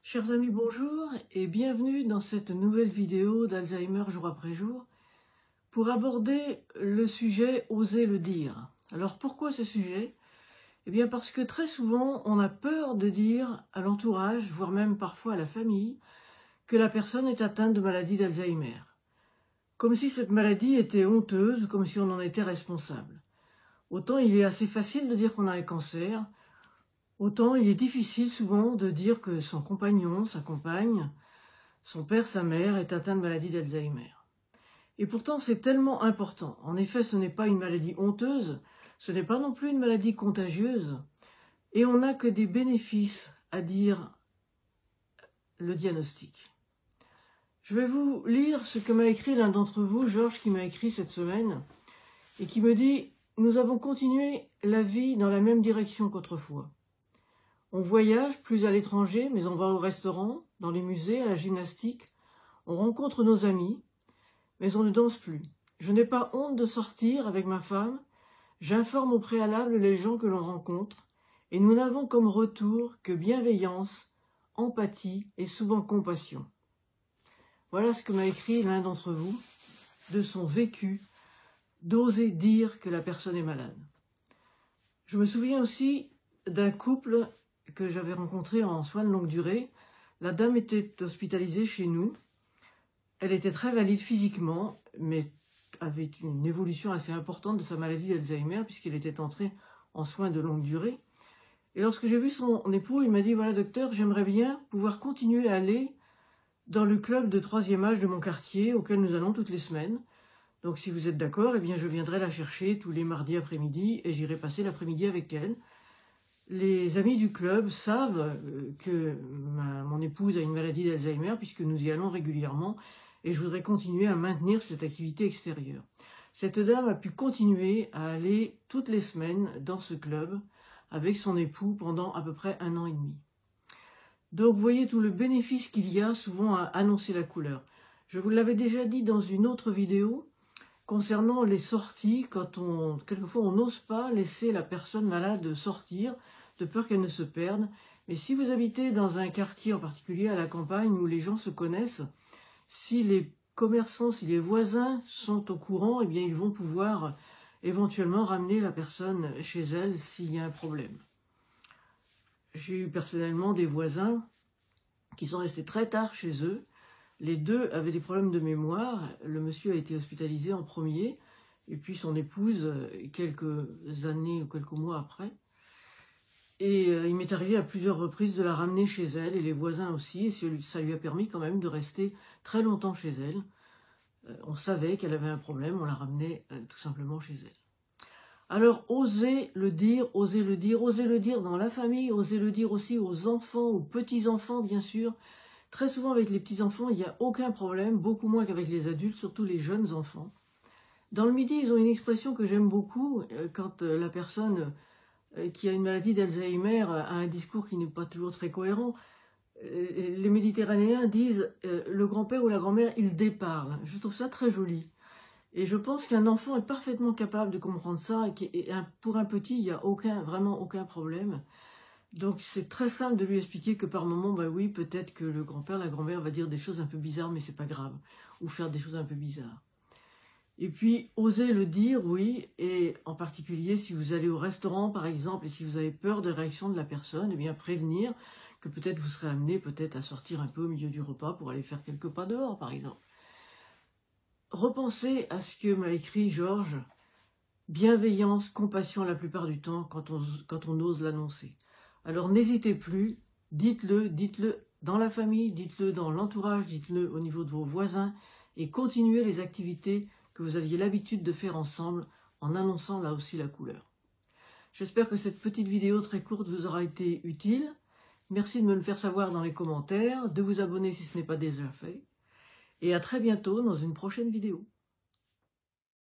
Chers amis, bonjour et bienvenue dans cette nouvelle vidéo d'Alzheimer jour après jour pour aborder le sujet « Oser le dire ». Alors pourquoi ce sujet? Eh bien parce que très souvent on a peur de dire à l'entourage, voire même parfois à la famille, que la personne est atteinte de maladie d'Alzheimer. Comme si cette maladie était honteuse, comme si on en était responsable. Autant il est assez facile de dire qu'on a un cancer, autant il est difficile souvent de dire que son compagnon, sa compagne, son père, sa mère est atteint de maladie d'Alzheimer. Et pourtant c'est tellement important. En effet, ce n'est pas une maladie honteuse, ce n'est pas non plus une maladie contagieuse, et on n'a que des bénéfices à dire le diagnostic. Je vais vous lire ce que m'a écrit l'un d'entre vous, Georges, qui m'a écrit cette semaine, et qui me dit « Nous avons continué la vie dans la même direction qu'autrefois. On voyage plus à l'étranger, mais on va au restaurant, dans les musées, à la gymnastique. On rencontre nos amis, mais on ne danse plus. Je n'ai pas honte de sortir avec ma femme. J'informe au préalable les gens que l'on rencontre, et nous n'avons comme retour que bienveillance, empathie et souvent compassion. » Voilà ce que m'a écrit l'un d'entre vous de son vécu, d'oser dire que la personne est malade. Je me souviens aussi d'un couple que j'avais rencontré en soins de longue durée. La dame était hospitalisée chez nous. Elle était très valide physiquement, mais avait une évolution assez importante de sa maladie d'Alzheimer, puisqu'elle était entrée en soins de longue durée. Et lorsque j'ai vu son époux, il m'a dit « Voilà, docteur, j'aimerais bien pouvoir continuer à aller dans le club de 3e âge de mon quartier, auquel nous allons toutes les semaines. Donc si vous êtes d'accord, eh bien je viendrai la chercher tous les mardis après-midi et j'irai passer l'après-midi avec elle. Les amis du club savent que mon épouse a une maladie d'Alzheimer puisque nous y allons régulièrement et je voudrais continuer à maintenir cette activité extérieure. » Cette dame a pu continuer à aller toutes les semaines dans ce club avec son époux pendant à peu près 1 an et demi. Donc vous voyez tout le bénéfice qu'il y a souvent à annoncer la couleur. Je vous l'avais déjà dit dans une autre vidéo concernant les sorties, quelquefois on n'ose pas laisser la personne malade sortir, de peur qu'elle ne se perde. Mais si vous habitez dans un quartier en particulier à la campagne où les gens se connaissent, si les commerçants, si les voisins sont au courant, eh bien ils vont pouvoir éventuellement ramener la personne chez elle s'il y a un problème. J'ai eu personnellement des voisins qui sont restés très tard chez eux. Les deux avaient des problèmes de mémoire. Le monsieur a été hospitalisé en premier, et puis son épouse quelques années ou quelques mois après. Et il m'est arrivé à plusieurs reprises de la ramener chez elle, et les voisins aussi, et ça lui a permis quand même de rester très longtemps chez elle. On savait qu'elle avait un problème, on la ramenait tout simplement chez elle. Alors, osez le dire, osez le dire, osez le dire dans la famille, osez le dire aussi aux enfants, aux petits-enfants, bien sûr. Très souvent, avec les petits-enfants, il n'y a aucun problème, beaucoup moins qu'avec les adultes, surtout les jeunes enfants. Dans le Midi, ils ont une expression que j'aime beaucoup, quand la personne qui a une maladie d'Alzheimer a un discours qui n'est pas toujours très cohérent. Les Méditerranéens disent « le grand-père ou la grand-mère, il déparle ». Je trouve ça très joli. Et je pense qu'un enfant est parfaitement capable de comprendre ça, et pour un petit, il n'y a vraiment aucun problème. Donc c'est très simple de lui expliquer que par moment, bah oui, peut-être que le grand-père, la grand-mère va dire des choses un peu bizarres, mais c'est pas grave, ou faire des choses un peu bizarres. Et puis, oser le dire, oui, et en particulier si vous allez au restaurant, par exemple, et si vous avez peur de réaction de la personne, eh bien prévenir que peut-être vous serez amené peut-être à sortir un peu au milieu du repas pour aller faire quelques pas dehors, par exemple. Repensez à ce que m'a écrit Georges. Bienveillance, compassion la plupart du temps quand on ose l'annoncer. Alors n'hésitez plus, dites-le dans la famille, dites-le dans l'entourage, dites-le au niveau de vos voisins et continuez les activités que vous aviez l'habitude de faire ensemble en annonçant là aussi la couleur. J'espère que cette petite vidéo très courte vous aura été utile. Merci de me le faire savoir dans les commentaires, de vous abonner si ce n'est pas déjà fait. Et à très bientôt dans une prochaine vidéo.